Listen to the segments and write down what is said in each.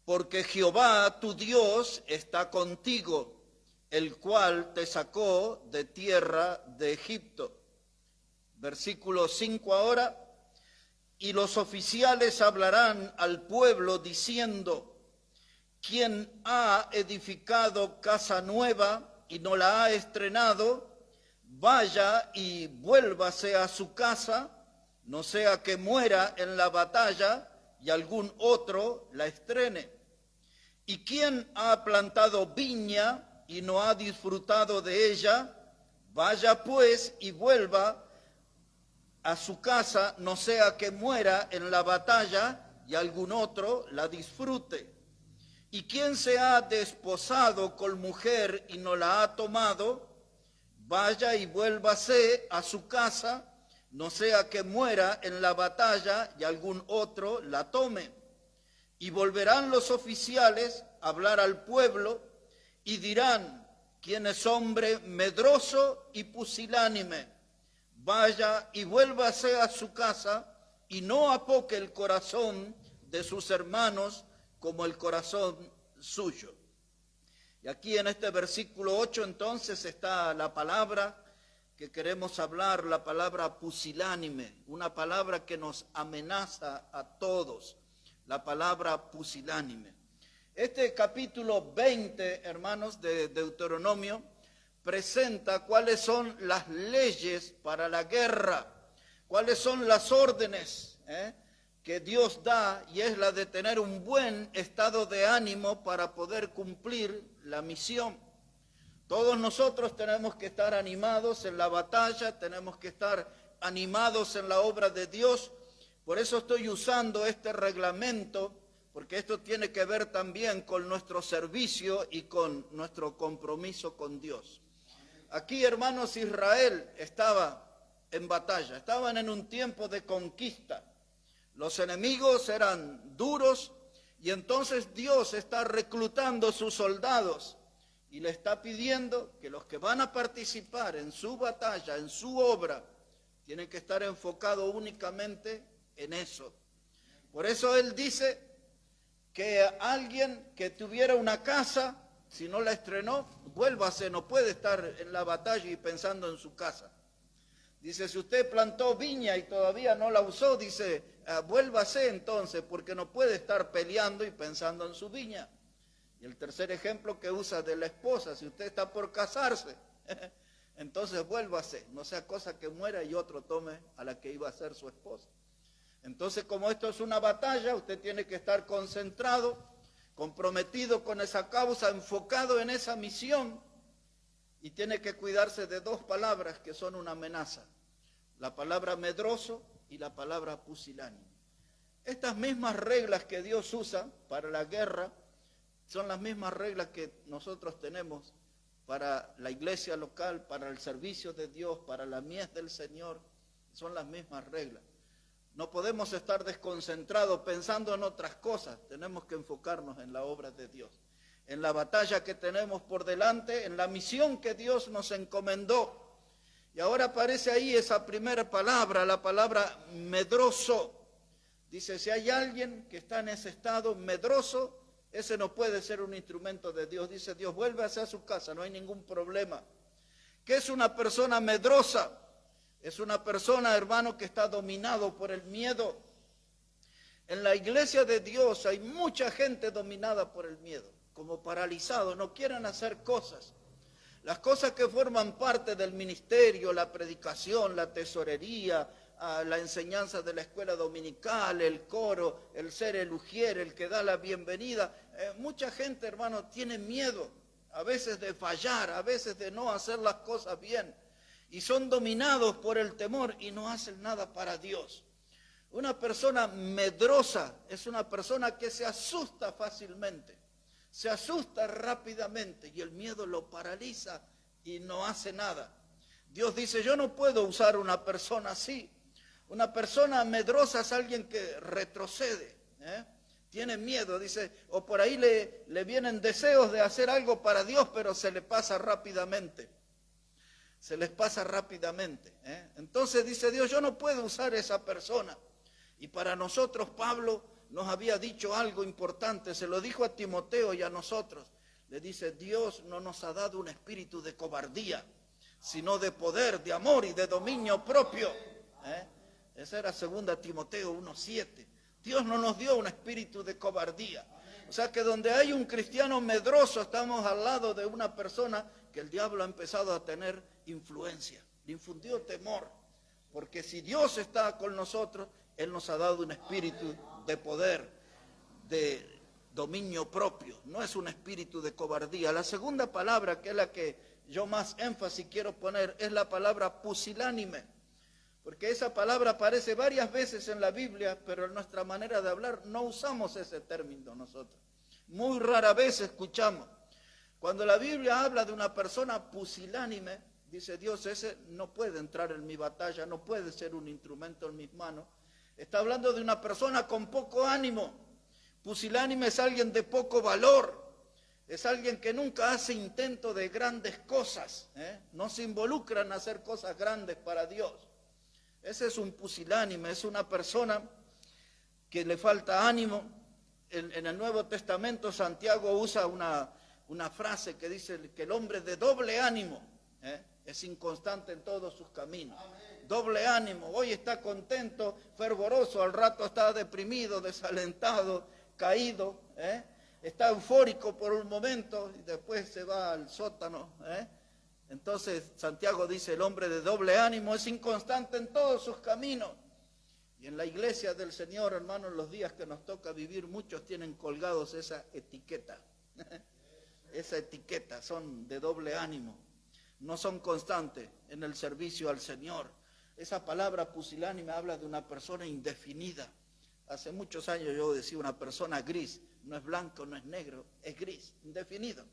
porque Jehová tu Dios está contigo, el cual te sacó de tierra de Egipto. Versículo 5 ahora. Y los oficiales hablarán al pueblo diciendo: quien ha edificado casa nueva y no la ha estrenado, vaya y vuélvase a su casa, no sea que muera en la batalla y algún otro la estrene. Y quien ha plantado viña y no ha disfrutado de ella, vaya pues y vuelva a su casa, no sea que muera en la batalla y algún otro la disfrute. Y quien se ha desposado con mujer y no la ha tomado, vaya y vuélvase a su casa, no sea que muera en la batalla y algún otro la tome. Y volverán los oficiales a hablar al pueblo y dirán: quien es hombre medroso y pusilánime, vaya y vuélvase a su casa y no apoque el corazón de sus hermanos como el corazón suyo. Y aquí en este versículo 8 entonces está la palabra que queremos hablar, la palabra pusilánime, una palabra que nos amenaza a todos, la palabra pusilánime. Este capítulo 20, hermanos, de Deuteronomio, presenta cuáles son las leyes para la guerra, cuáles son las órdenes que Dios da, y es la de tener un buen estado de ánimo para poder cumplir la misión. Todos nosotros tenemos que estar animados en la batalla, tenemos que estar animados en la obra de Dios. Por eso estoy usando este reglamento, porque esto tiene que ver también con nuestro servicio y con nuestro compromiso con Dios. Aquí, hermanos, Israel estaba en batalla, estaban en un tiempo de conquista. Los enemigos eran duros y entonces Dios está reclutando sus soldados y le está pidiendo que los que van a participar en su batalla, en su obra, tienen que estar enfocados únicamente en eso. Por eso él dice que alguien que tuviera una casa, si no la estrenó, vuélvase, no puede estar en la batalla y pensando en su casa. Dice, si usted plantó viña y todavía no la usó, dice, vuélvase entonces, porque no puede estar peleando y pensando en su viña. Y el tercer ejemplo que usa de la esposa, si usted está por casarse, entonces vuélvase, no sea cosa que muera y otro tome a la que iba a ser su esposa. Entonces, como esto es una batalla, usted tiene que estar concentrado, comprometido con esa causa, enfocado en esa misión, y tiene que cuidarse de dos palabras que son una amenaza: la palabra medroso y la palabra pusilánime. Estas mismas reglas que Dios usa para la guerra son las mismas reglas que nosotros tenemos para la iglesia local, para el servicio de Dios, para la mies del Señor. Son las mismas reglas. No podemos estar desconcentrados pensando en otras cosas. Tenemos que enfocarnos en la obra de Dios, en la batalla que tenemos por delante, en la misión que Dios nos encomendó. Y ahora aparece ahí esa primera palabra, la palabra medroso. Dice, si hay alguien que está en ese estado medroso, ese no puede ser un instrumento de Dios. Dice Dios, vuélvase a su casa, no hay ningún problema. ¿Qué es una persona medrosa? Es una persona, hermano, que está dominado por el miedo. En la iglesia de Dios hay mucha gente dominada por el miedo, como paralizados, no quieren hacer cosas. Las cosas que forman parte del ministerio, la predicación, la tesorería, la enseñanza de la escuela dominical, el coro, el ser el ujier, el que da la bienvenida. Mucha gente, hermano, tiene miedo, a veces de fallar, a veces de no hacer las cosas bien. Y son dominados por el temor y no hacen nada para Dios. Una persona medrosa es una persona que se asusta fácilmente, se asusta rápidamente y el miedo lo paraliza y no hace nada. Dios dice, yo no puedo usar una persona así. Una persona medrosa es alguien que retrocede, tiene miedo, dice, o por ahí le vienen deseos de hacer algo para Dios, pero se le pasa rápidamente. Se les pasa rápidamente. Entonces dice Dios, yo no puedo usar esa persona. Y para nosotros, Pablo nos había dicho algo importante, se lo dijo a Timoteo y a nosotros. Le dice, Dios no nos ha dado un espíritu de cobardía, sino de poder, de amor y de dominio propio. Esa era 2 Timoteo 1:7. Dios no nos dio un espíritu de cobardía. O sea que donde hay un cristiano medroso, estamos al lado de una persona que el diablo ha empezado a tener influencia, le infundió temor. Porque si Dios está con nosotros, Él nos ha dado un espíritu de poder, de dominio propio. No es un espíritu de cobardía. La segunda palabra, que es la que yo más énfasis quiero poner, es la palabra pusilánime. Porque esa palabra aparece varias veces en la Biblia, pero en nuestra manera de hablar no usamos ese término nosotros. Muy rara vez escuchamos. Cuando la Biblia habla de una persona pusilánime, dice Dios, ese no puede entrar en mi batalla, no puede ser un instrumento en mis manos. Está hablando de una persona con poco ánimo. Pusilánime es alguien de poco valor. Es alguien que nunca hace intento de grandes cosas. No se involucra en hacer cosas grandes para Dios. Ese es un pusilánime, es una persona que le falta ánimo. En el Nuevo Testamento Santiago usa una frase que dice que el hombre de doble ánimo es inconstante en todos sus caminos. Doble ánimo, hoy está contento, fervoroso, al rato está deprimido, desalentado, caído, está eufórico por un momento y después se va al sótano. Entonces Santiago dice, el hombre de doble ánimo es inconstante en todos sus caminos. Y en la iglesia del Señor, hermanos, los días que nos toca vivir, muchos tienen colgados esa etiqueta. Esa etiqueta, son de doble ánimo. No son constantes en el servicio al Señor. Esa palabra pusilánime habla de una persona indefinida. Hace muchos años yo decía una persona gris. No es blanco, no es negro, es gris, indefinido.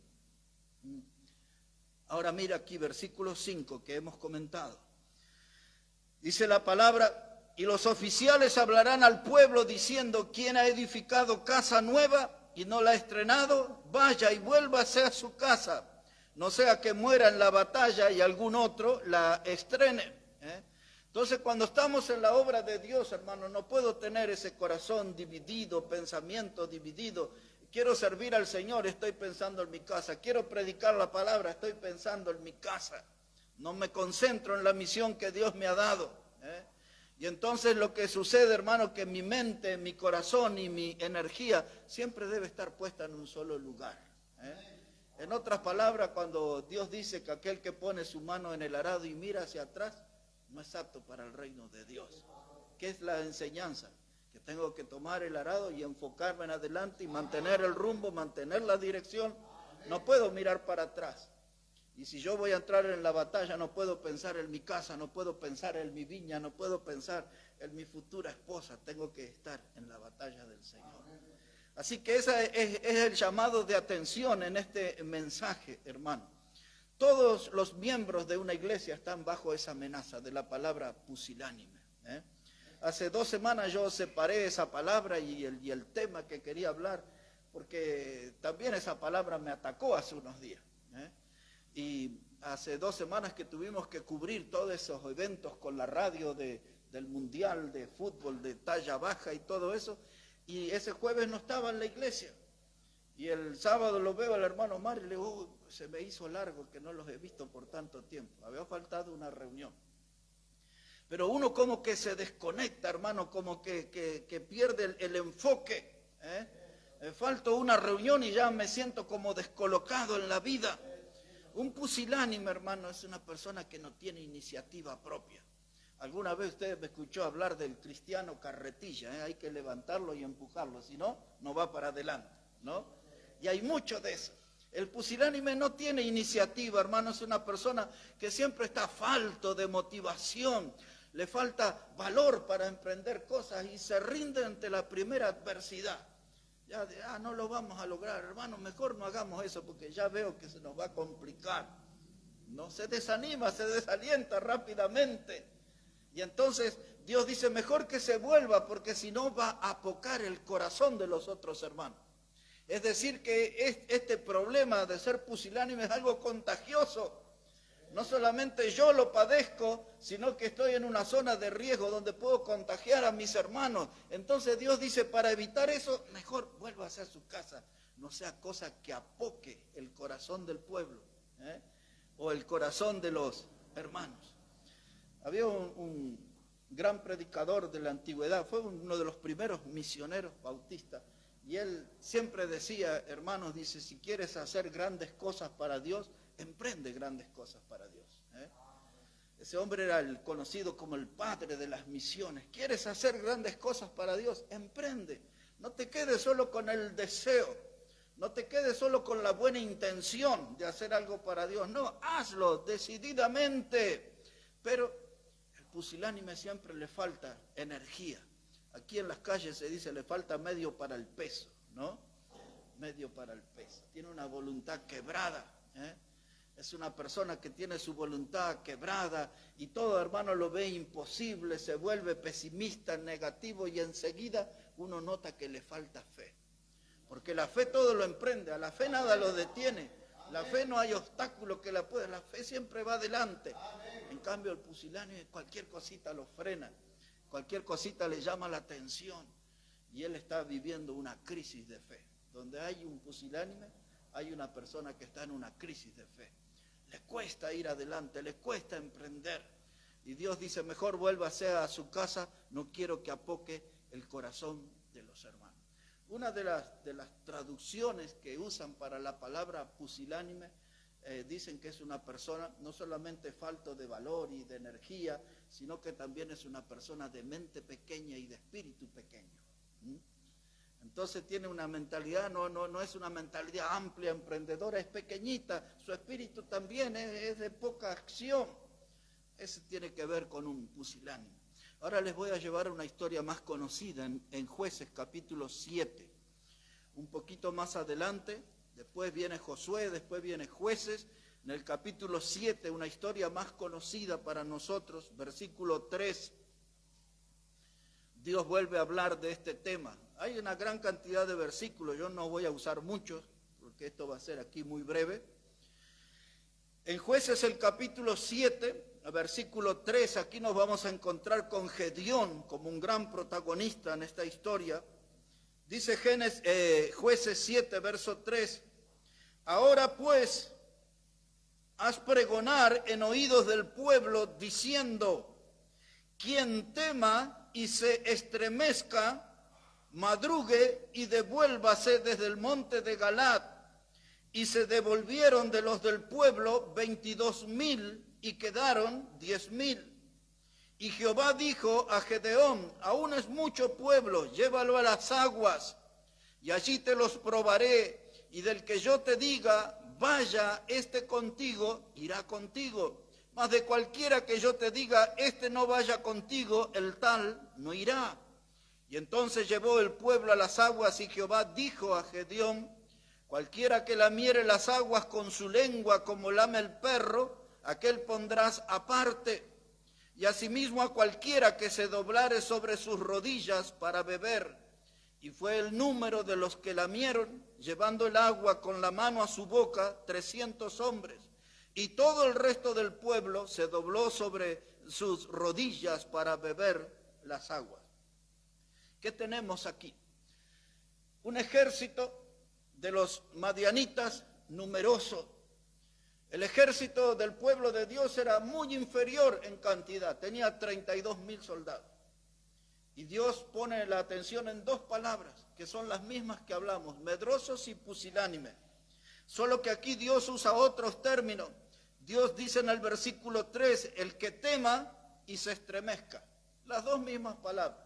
Ahora mira aquí versículo 5 que hemos comentado. Dice la palabra, y los oficiales hablarán al pueblo diciendo, ¿quién ha edificado casa nueva y no la ha estrenado? Vaya y vuélvase a su casa, no sea que muera en la batalla y algún otro la estrene. Entonces cuando estamos en la obra de Dios, hermano, no puedo tener ese corazón dividido, pensamiento dividido. Quiero servir al Señor, estoy pensando en mi casa. Quiero predicar la palabra, estoy pensando en mi casa. No me concentro en la misión que Dios me ha dado. Y entonces lo que sucede, hermano, que mi mente, mi corazón y mi energía siempre debe estar puesta en un solo lugar. En otras palabras, cuando Dios dice que aquel que pone su mano en el arado y mira hacia atrás, no es apto para el reino de Dios. ¿Qué es la enseñanza? Que tengo que tomar el arado y enfocarme en adelante y mantener el rumbo, mantener la dirección. No puedo mirar para atrás. Y si yo voy a entrar en la batalla, no puedo pensar en mi casa, no puedo pensar en mi viña, no puedo pensar en mi futura esposa. Tengo que estar en la batalla del Señor. Así que ese es el llamado de atención en este mensaje, hermano. Todos los miembros de una iglesia están bajo esa amenaza de la palabra pusilánime. Hace 2 semanas yo separé esa palabra y el tema que quería hablar, porque también esa palabra me atacó hace unos días. Y hace 2 semanas que tuvimos que cubrir todos esos eventos con la radio del Mundial de Fútbol de talla baja y todo eso, y ese jueves no estaba en la iglesia. Y el sábado lo veo al hermano Mario y le digo, se me hizo largo que no los he visto por tanto tiempo, había faltado una reunión. Pero uno como que se desconecta, hermano, como que pierde el enfoque. Falto una reunión y ya me siento como descolocado en la vida. Un pusilánime, hermano, es una persona que no tiene iniciativa propia. Alguna vez usted me escuchó hablar del cristiano carretilla, hay que levantarlo y empujarlo, si no, no va para adelante, ¿no? Y hay mucho de eso. El pusilánime no tiene iniciativa, hermano, es una persona que siempre está falto de motivación, le falta valor para emprender cosas y se rinde ante la primera adversidad. Ya no lo vamos a lograr, hermano, mejor no hagamos eso porque ya veo que se nos va a complicar. No se desanima, se desalienta rápidamente. Y entonces Dios dice, mejor que se vuelva porque si no va a apocar el corazón de los otros hermanos. Es decir que este problema de ser pusilánime es algo contagioso. No solamente yo lo padezco, sino que estoy en una zona de riesgo donde puedo contagiar a mis hermanos. Entonces Dios dice, para evitar eso, mejor vuélvase a su casa. No sea cosa que apoque el corazón del pueblo, o el corazón de los hermanos. Había un gran predicador de la antigüedad, fue uno de los primeros misioneros bautistas, y él siempre decía, hermanos, dice, si quieres hacer grandes cosas para Dios, emprende grandes cosas para Dios. Ese hombre era el conocido como el padre de las misiones. ¿Quieres hacer grandes cosas para Dios? Emprende. No te quedes solo con el deseo. No te quedes solo con la buena intención de hacer algo para Dios. No, hazlo decididamente. Pero el pusilánime siempre le falta energía. Aquí en las calles se dice, le falta medio para el peso, ¿no? Medio para el peso. Tiene una voluntad quebrada, Es una persona que tiene su voluntad quebrada y todo, hermano, lo ve imposible, se vuelve pesimista, negativo, y enseguida uno nota que le falta fe. Porque la fe todo lo emprende, a la fe nada lo detiene. La fe no hay obstáculo que la pueda, la fe siempre va adelante. En cambio el pusilánime cualquier cosita lo frena, cualquier cosita le llama la atención, y él está viviendo una crisis de fe. Donde hay un pusilánime, hay una persona que está en una crisis de fe. Le cuesta ir adelante, le cuesta emprender. Y Dios dice, mejor vuélvase a su casa, no quiero que apoque el corazón de los hermanos. Una de las traducciones que usan para la palabra pusilánime, dicen que es una persona no solamente falto de valor y de energía, sino que también es una persona de mente pequeña y de espíritu pequeño. Entonces tiene una mentalidad, no es una mentalidad amplia, emprendedora, es pequeñita, su espíritu también es de poca acción. Ese tiene que ver con un pusilánime. Ahora les voy a llevar a una historia más conocida en Jueces capítulo 7. Un poquito más adelante, después viene Josué, después viene Jueces. En el capítulo 7, una historia más conocida para nosotros, versículo 3. Dios vuelve a hablar de este tema. Hay una gran cantidad de versículos, yo no voy a usar muchos, porque esto va a ser aquí muy breve. En Jueces el capítulo 7, versículo 3, aquí nos vamos a encontrar con Gedeón como un gran protagonista en esta historia. Dice Jueces 7, verso 3, ahora pues, haz pregonar en oídos del pueblo, diciendo, quien tema y se estremezca, madrugue y devuélvase desde el monte de Galaad. Y se devolvieron de los del pueblo 22,000 y quedaron 10,000. Y Jehová dijo a Gedeón, aún es mucho pueblo, llévalo a las aguas, y allí te los probaré, y del que yo te diga, vaya este contigo, irá contigo. Mas de cualquiera que yo te diga, este no vaya contigo, el tal no irá. Y entonces llevó el pueblo a las aguas, y Jehová dijo a Gedeón, cualquiera que lamiere las aguas con su lengua como lame el perro, aquel pondrás aparte. Y asimismo a cualquiera que se doblare sobre sus rodillas para beber. Y fue el número de los que lamieron, llevando el agua con la mano a su boca, 300 hombres. Y todo el resto del pueblo se dobló sobre sus rodillas para beber las aguas. ¿Qué tenemos aquí? Un ejército de los madianitas numeroso. El ejército del pueblo de Dios era muy inferior en cantidad, tenía 32,000 soldados. Y Dios pone la atención en dos palabras, que son las mismas que hablamos, medrosos y pusilánimes. Solo que aquí Dios usa otros términos. Dios dice en el versículo 3, el que tema y se estremezca. Las dos mismas palabras.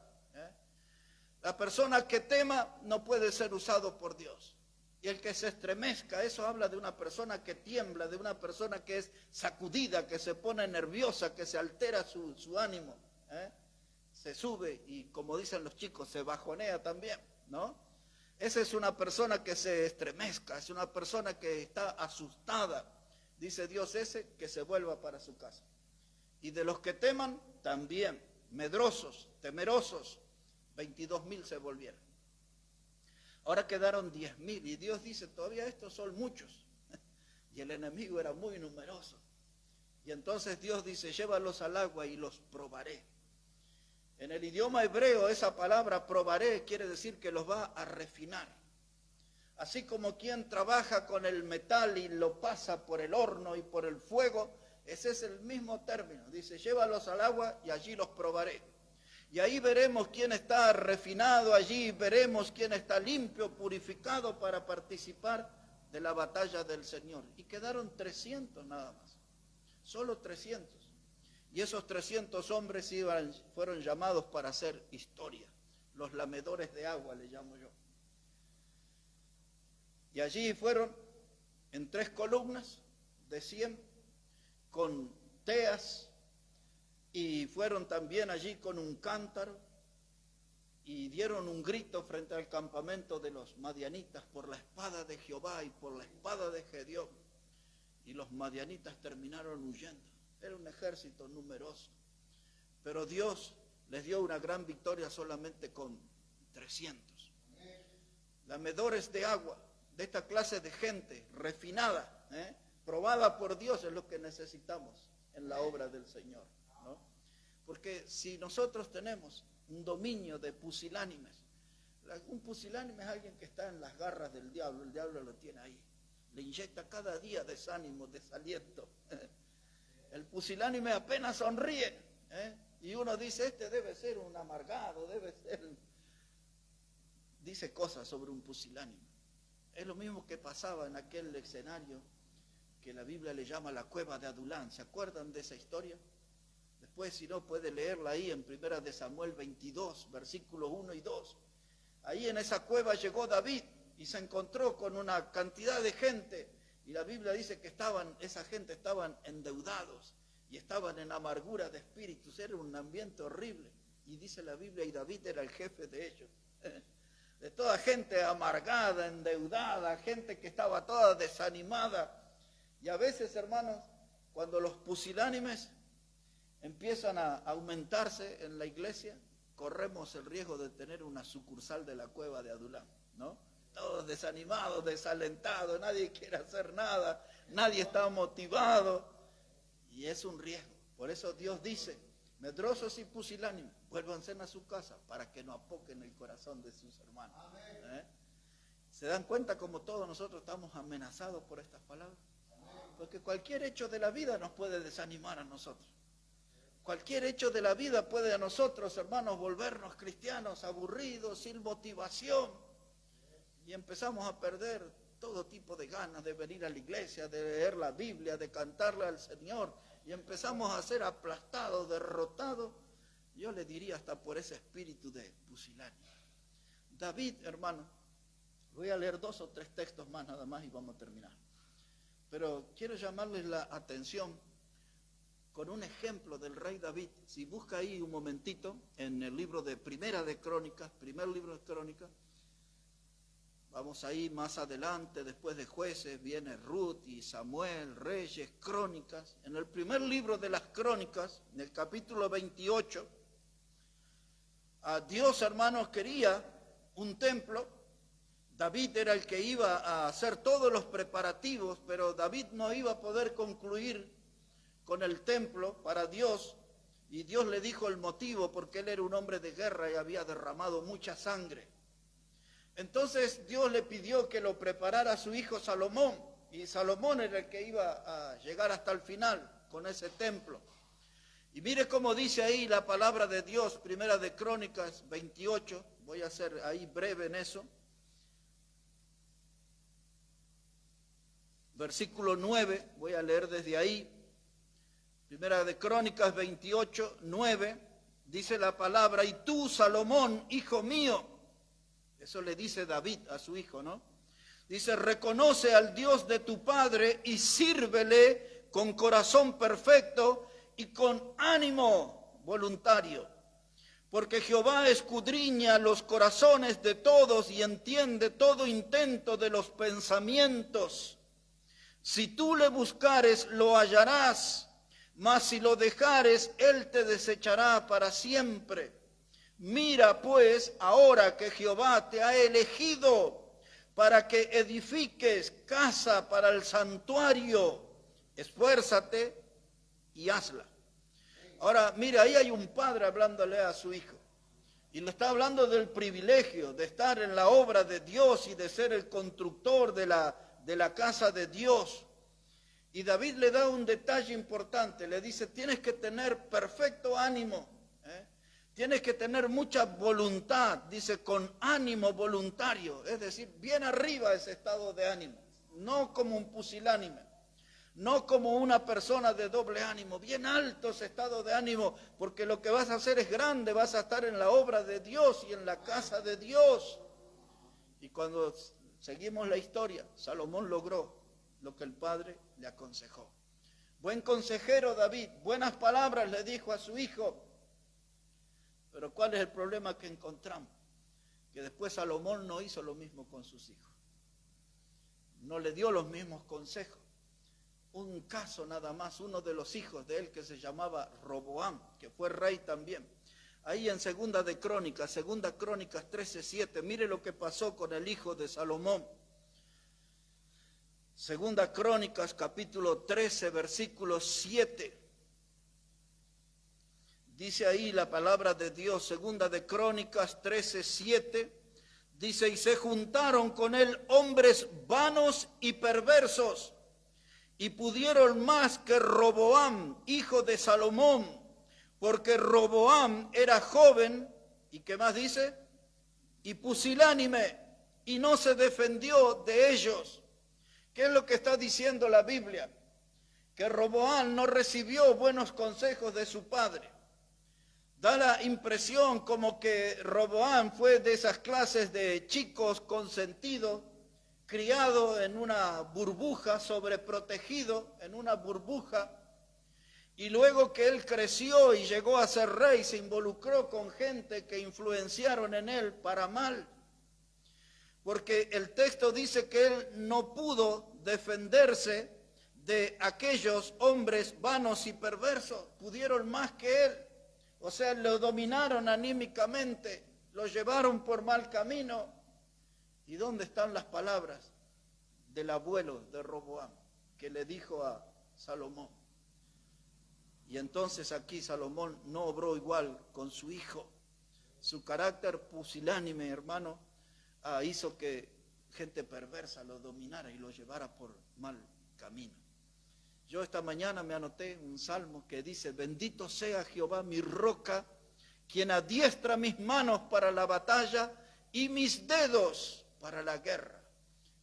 La persona que tema no puede ser usado por Dios. Y el que se estremezca, eso habla de una persona que tiembla, de una persona que es sacudida, que se pone nerviosa, que se altera su ánimo. Se sube y, como dicen los chicos, se bajonea también, ¿no? Esa es una persona que se estremezca, es una persona que está asustada. Dice Dios ese que se vuelva para su casa. Y de los que teman, también, medrosos, temerosos, 22,000 se volvieron. Ahora quedaron 10,000 y Dios dice, todavía estos son muchos. Y el enemigo era muy numeroso. Y entonces Dios dice, llévalos al agua y los probaré. En el idioma hebreo esa palabra probaré quiere decir que los va a refinar. Así como quien trabaja con el metal y lo pasa por el horno y por el fuego, ese es el mismo término. Dice, llévalos al agua y allí los probaré. Y ahí veremos quién está refinado, allí veremos quién está limpio, purificado para participar de la batalla del Señor. Y quedaron 300 nada más, solo 300. Y esos 300 hombres fueron llamados para hacer historia. Los lamedores de agua le llamo yo. Y allí fueron en 3 columnas de 100 con teas, y fueron también allí con un cántaro y dieron un grito frente al campamento de los madianitas por la espada de Jehová y por la espada de Gedeón. Y los madianitas terminaron huyendo. Era un ejército numeroso, pero Dios les dio una gran victoria solamente con 300. Lamedores de agua, de esta clase de gente refinada, probada por Dios, es lo que necesitamos en la obra del Señor, ¿no? Porque si nosotros tenemos un dominio de pusilánimes, un pusilánime es alguien que está en las garras del diablo, el diablo lo tiene ahí, le inyecta cada día desánimo, desaliento. El pusilánime apenas sonríe, y uno dice, este debe ser un amargado, dice cosas sobre un pusilánime. Es lo mismo que pasaba en aquel escenario que la Biblia le llama la cueva de Adulán. ¿Se acuerdan de esa historia? Después, si no, puede leerla ahí en 1 de Samuel 22, versículos 1 y 2. Ahí en esa cueva llegó David y se encontró con una cantidad de gente. Y la Biblia dice que esa gente estaban endeudados y estaban en amargura de espíritus. Era un ambiente horrible. Y dice la Biblia, y David era el jefe de ellos. De toda gente amargada, endeudada, gente que estaba toda desanimada. Y a veces, hermanos, cuando los pusilánimes empiezan a aumentarse en la iglesia, corremos el riesgo de tener una sucursal de la cueva de Adulán, ¿no? Todos desanimados, desalentados, nadie quiere hacer nada, nadie está motivado, y es un riesgo. Por eso Dios dice, medrosos y pusilánimes, vuélvanse a su casa para que no apoquen el corazón de sus hermanos. ¿Se dan cuenta cómo todos nosotros estamos amenazados por estas palabras? Porque cualquier hecho de la vida nos puede desanimar a nosotros. Cualquier hecho de la vida puede a nosotros, hermanos, volvernos cristianos aburridos, sin motivación. Y empezamos a perder todo tipo de ganas de venir a la iglesia, de leer la Biblia, de cantarle al Señor. Y empezamos a ser aplastados, derrotados. Yo le diría hasta por ese espíritu de pusilánime. David, hermano, voy a leer 2 o 3 textos más nada más y vamos a terminar. Pero quiero llamarles la atención con un ejemplo del rey David. Si busca ahí un momentito en el libro de Primera de Crónicas, primer libro de Crónicas, vamos ahí más adelante, después de Jueces, viene Ruth y Samuel, Reyes, Crónicas. En el primer libro de las Crónicas, en el capítulo 28, a Dios, hermanos, quería un templo. David era el que iba a hacer todos los preparativos, pero David no iba a poder concluir con el templo para Dios, y Dios le dijo el motivo, porque él era un hombre de guerra y había derramado mucha sangre. Entonces Dios le pidió que lo preparara a su hijo Salomón, y Salomón era el que iba a llegar hasta el final con ese templo. Y mire cómo dice ahí la palabra de Dios, Primera de Crónicas 28, voy a ser ahí breve en eso. Versículo 9, voy a leer desde ahí. Primera de Crónicas 28, 9, dice la palabra, y tú, Salomón, hijo mío, eso le dice David a su hijo, ¿no? Dice, reconoce al Dios de tu padre y sírvele con corazón perfecto y con ánimo voluntario. Porque Jehová escudriña los corazones de todos y entiende todo intento de los pensamientos. Si tú le buscares, lo hallarás, mas si lo dejares, él te desechará para siempre. Mira pues ahora que Jehová te ha elegido para que edifiques casa para el santuario. Esfuérzate y hazla. Ahora, mire, ahí hay un padre hablándole a su hijo. Y le está hablando del privilegio de estar en la obra de Dios y de ser el constructor de la casa de Dios. Y David le da un detalle importante, le dice, tienes que tener perfecto ánimo, tienes que tener mucha voluntad, dice, con ánimo voluntario, es decir, bien arriba ese estado de ánimo, no como un pusilánime, no como una persona de doble ánimo, bien alto ese estado de ánimo, porque lo que vas a hacer es grande, vas a estar en la obra de Dios y en la casa de Dios. Y cuando seguimos la historia, Salomón logró lo que el padre le aconsejó. Buen consejero David, buenas palabras le dijo a su hijo. Pero ¿cuál es el problema que encontramos? Que después Salomón no hizo lo mismo con sus hijos. No le dio los mismos consejos. Un caso nada más, uno de los hijos de él que se llamaba Roboam, que fue rey también. Ahí en Segunda Crónicas 13:7, mire lo que pasó con el hijo de Salomón. Segunda Crónicas, capítulo 13, versículo 7. Dice ahí la palabra de Dios, Segunda de Crónicas 13:7. Dice, y se juntaron con él hombres vanos y perversos, y pudieron más que Roboam, hijo de Salomón, porque Roboam era joven, ¿y qué más dice? Y pusilánime, y no se defendió de ellos. ¿Qué es lo que está diciendo la Biblia? Que Roboam no recibió buenos consejos de su padre. Da la impresión como que Roboam fue de esas clases de chicos consentidos, criado en una burbuja, sobreprotegido en una burbuja, y luego que él creció y llegó a ser rey, se involucró con gente que influenciaron en él para mal. Porque el texto dice que él no pudo defenderse de aquellos hombres vanos y perversos, pudieron más que él, o sea, lo dominaron anímicamente, lo llevaron por mal camino. ¿Y dónde están las palabras del abuelo de Roboam que le dijo a Salomón? Y entonces aquí Salomón no obró igual con su hijo. Su carácter pusilánime, hermano, hizo que gente perversa lo dominara y lo llevara por mal camino. Yo esta mañana me anoté un salmo que dice, bendito sea Jehová mi roca, quien adiestra mis manos para la batalla y mis dedos para la guerra.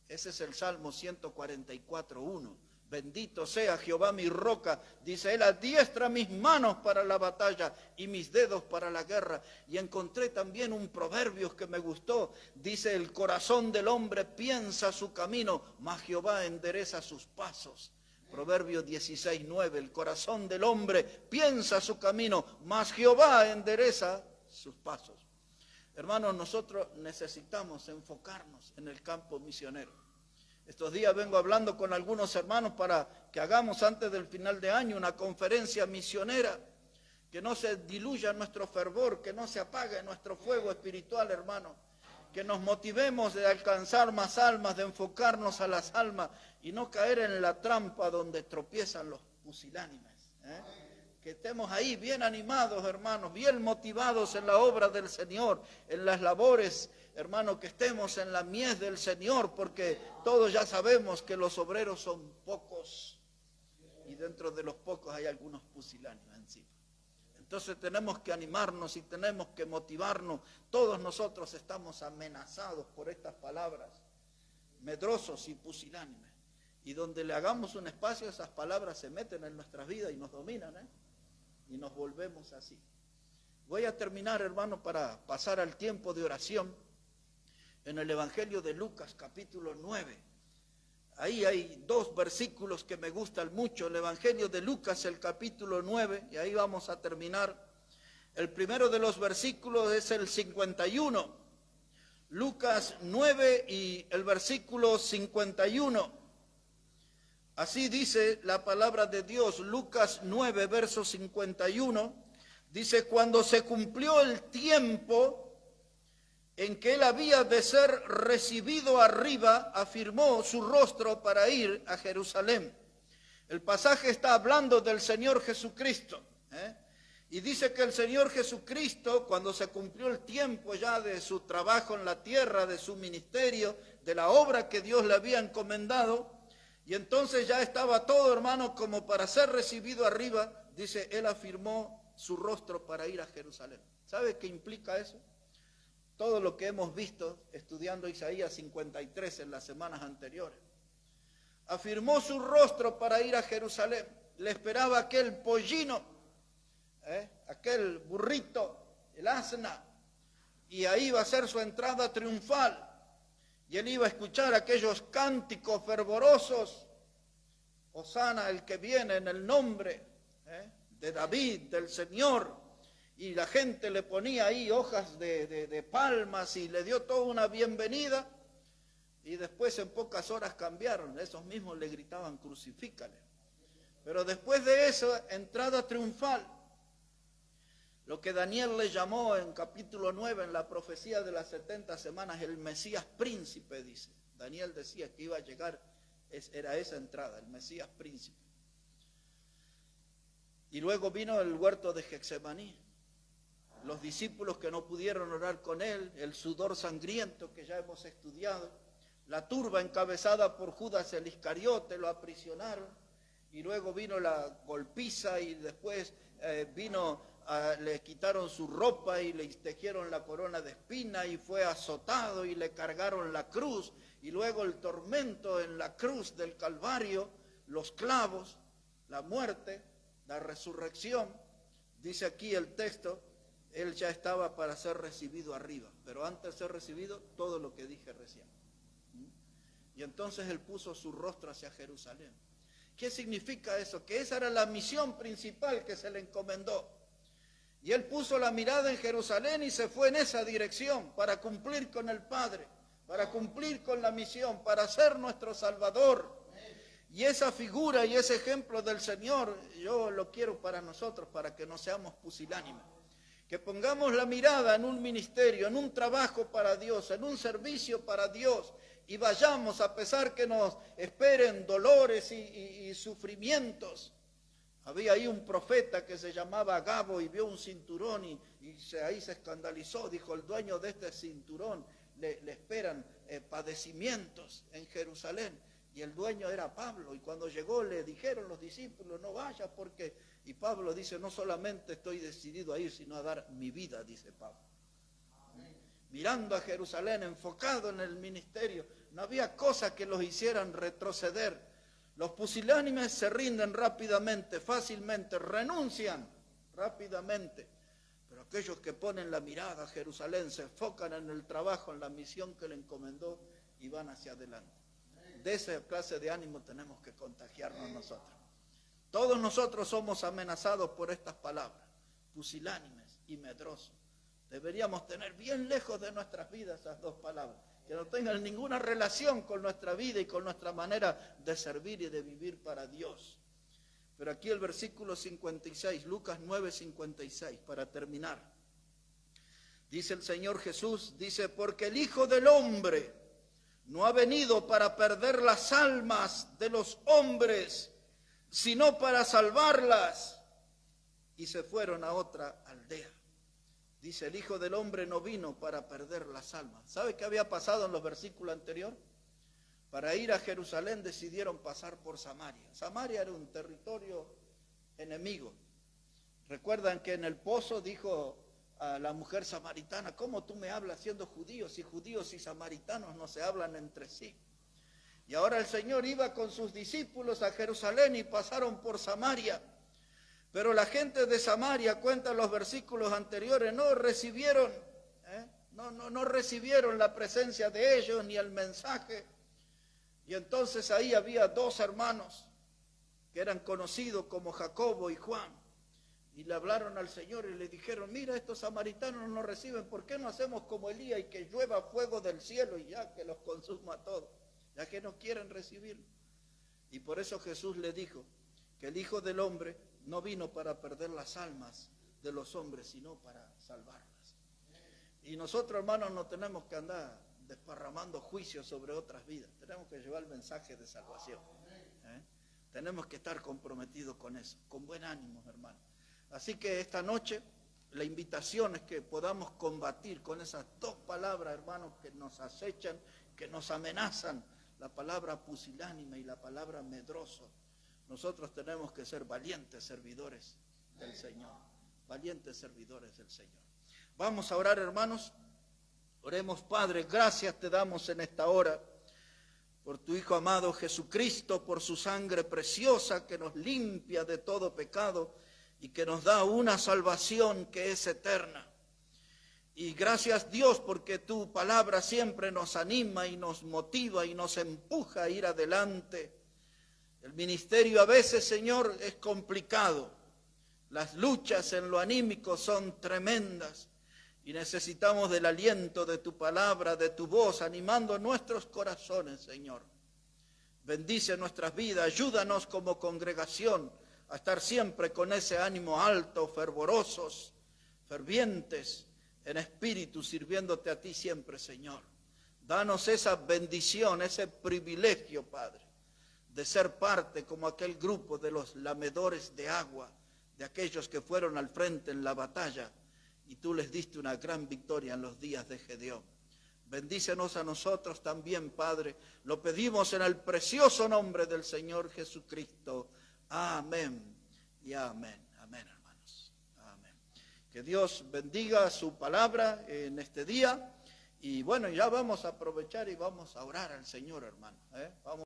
Ese es el Salmo 144:1. Bendito sea Jehová mi roca, dice él, adiestra mis manos para la batalla y mis dedos para la guerra. Y encontré también un proverbio que me gustó, dice, el corazón del hombre piensa su camino, mas Jehová endereza sus pasos. Proverbio 16:9, el corazón del hombre piensa su camino, mas Jehová endereza sus pasos. Hermanos, nosotros necesitamos enfocarnos en el campo misionero. Estos días vengo hablando con algunos hermanos para que hagamos antes del final de año una conferencia misionera, que no se diluya nuestro fervor, que no se apague nuestro fuego espiritual, hermano, que nos motivemos de alcanzar más almas, de enfocarnos a las almas y no caer en la trampa donde tropiezan los pusilánimes. Que estemos ahí bien animados, hermanos, bien motivados en la obra del Señor, en las labores, hermanos, que estemos en la mies del Señor, porque todos ya sabemos que los obreros son pocos y dentro de los pocos hay algunos pusilánimes encima. Entonces tenemos que animarnos y tenemos que motivarnos. Todos nosotros estamos amenazados por estas palabras, medrosos y pusilánimes. Y donde le hagamos un espacio, esas palabras se meten en nuestras vidas y nos dominan, y nos volvemos así. Voy a terminar, hermano, para pasar al tiempo de oración en el Evangelio de Lucas, capítulo 9. Ahí hay dos versículos que me gustan mucho. El Evangelio de Lucas, el capítulo 9, y ahí vamos a terminar. El primero de los versículos es el 51. Lucas 9 y el versículo 51. Así dice la palabra de Dios, Lucas 9, verso 51, dice, cuando se cumplió el tiempo en que él había de ser recibido arriba, afirmó su rostro para ir a Jerusalén. El pasaje está hablando del Señor Jesucristo, y dice que el Señor Jesucristo, cuando se cumplió el tiempo ya de su trabajo en la tierra, de su ministerio, de la obra que Dios le había encomendado, y entonces ya estaba todo, hermano, como para ser recibido arriba, dice, Él afirmó su rostro para ir a Jerusalén. ¿Sabe qué implica eso? Todo lo que hemos visto estudiando Isaías 53 en las semanas anteriores. Afirmó su rostro para ir a Jerusalén. Le esperaba aquel pollino, aquel burrito, el asna, y ahí iba a ser su entrada triunfal. Y él iba a escuchar aquellos cánticos fervorosos, Hosana el que viene en el nombre de David, del Señor, y la gente le ponía ahí hojas de palmas y le dio toda una bienvenida, y después en pocas horas cambiaron, esos mismos le gritaban crucifícale. Pero después de eso, entrada triunfal, lo que Daniel le llamó en capítulo 9, en la profecía de las 70 semanas, el Mesías príncipe, dice. Daniel decía que iba a llegar, era esa entrada, el Mesías príncipe. Y luego vino el huerto de Getsemaní, los discípulos que no pudieron orar con él, el sudor sangriento que ya hemos estudiado, la turba encabezada por Judas el Iscariote, lo aprisionaron, y luego vino la golpiza, y después le quitaron su ropa y le tejieron la corona de espina, y fue azotado y le cargaron la cruz, y luego el tormento en la cruz del Calvario, los clavos, la muerte, la resurrección. Dice aquí el texto, él ya estaba para ser recibido arriba, pero antes de ser recibido, todo lo que dije recién. Y entonces él puso su rostro hacia Jerusalén. ¿Qué significa eso? Que esa era la misión principal que se le encomendó. Y él puso la mirada en Jerusalén y se fue en esa dirección para cumplir con el Padre, para cumplir con la misión, para ser nuestro Salvador. Y esa figura y ese ejemplo del Señor, yo lo quiero para nosotros, para que no seamos pusilánimes. Que pongamos la mirada en un ministerio, en un trabajo para Dios, en un servicio para Dios, y vayamos a pesar que nos esperen dolores y sufrimientos. Había ahí un profeta que se llamaba Agabo y vio un cinturón y ahí se escandalizó, dijo, el dueño de este cinturón le esperan padecimientos en Jerusalén. Y el dueño era Pablo, y cuando llegó le dijeron los discípulos, no vayas porque... Y Pablo dice, no solamente estoy decidido a ir, sino a dar mi vida, dice Pablo. Mirando a Jerusalén, enfocado en el ministerio, no había cosa que los hicieran retroceder. Los pusilánimes se rinden rápidamente, fácilmente, renuncian rápidamente. Pero aquellos que ponen la mirada a Jerusalén, se enfocan en el trabajo, en la misión que le encomendó y van hacia adelante. De esa clase de ánimo tenemos que contagiarnos nosotros. Todos nosotros somos amenazados por estas palabras, pusilánimes y medrosos. Deberíamos tener bien lejos de nuestras vidas esas dos palabras, que no tengan ninguna relación con nuestra vida y con nuestra manera de servir y de vivir para Dios. Pero aquí el versículo 56, Lucas 9:56, para terminar. Dice el Señor Jesús, dice, porque el Hijo del Hombre no ha venido para perder las almas de los hombres, sino para salvarlas. Y se fueron a otra aldea. Dice, el Hijo del Hombre no vino para perder las almas. ¿Sabe qué había pasado en los versículos anteriores? Para ir a Jerusalén decidieron pasar por Samaria. Samaria era un territorio enemigo. Recuerdan que en el pozo dijo a la mujer samaritana, ¿cómo tú me hablas siendo judíos? Si judíos y samaritanos no se hablan entre sí. Y ahora el Señor iba con sus discípulos a Jerusalén y pasaron por Samaria. Pero la gente de Samaria, cuentan los versículos anteriores, no recibieron la presencia de ellos ni el mensaje. Y entonces ahí había dos hermanos que eran conocidos como Jacobo y Juan. Y le hablaron al Señor y le dijeron, mira, estos samaritanos no nos reciben, ¿por qué no hacemos como Elías y que llueva fuego del cielo y ya que los consuma todos? Ya que no quieren recibirlo. Y por eso Jesús le dijo que el Hijo del Hombre no vino para perder las almas de los hombres, sino para salvarlas. Y nosotros, hermanos, no tenemos que andar desparramando juicios sobre otras vidas. Tenemos que llevar el mensaje de salvación. Tenemos que estar comprometidos con eso, con buen ánimo, hermano. Así que esta noche la invitación es que podamos combatir con esas dos palabras, hermanos, que nos acechan, que nos amenazan, la palabra pusilánime y la palabra medroso. Nosotros tenemos que ser valientes servidores del Señor, valientes servidores del Señor. Vamos a orar, hermanos. Oremos, Padre, gracias te damos en esta hora por tu Hijo amado Jesucristo, por su sangre preciosa que nos limpia de todo pecado y que nos da una salvación que es eterna. Y gracias, Dios, porque tu palabra siempre nos anima y nos motiva y nos empuja a ir adelante. El ministerio a veces, Señor, es complicado. Las luchas en lo anímico son tremendas y necesitamos del aliento de tu palabra, de tu voz, animando nuestros corazones, Señor. Bendice nuestras vidas, ayúdanos como congregación a estar siempre con ese ánimo alto, fervorosos, fervientes en espíritu, sirviéndote a ti siempre, Señor. Danos esa bendición, ese privilegio, Padre, de ser parte como aquel grupo de los lamedores de agua, de aquellos que fueron al frente en la batalla, y tú les diste una gran victoria en los días de Gedeón. Bendícenos a nosotros también, Padre. Lo pedimos en el precioso nombre del Señor Jesucristo. Amén y amén. Amén, hermanos. Amén. Que Dios bendiga su palabra en este día. Y bueno, ya vamos a aprovechar y vamos a orar al Señor, hermano. Vamos.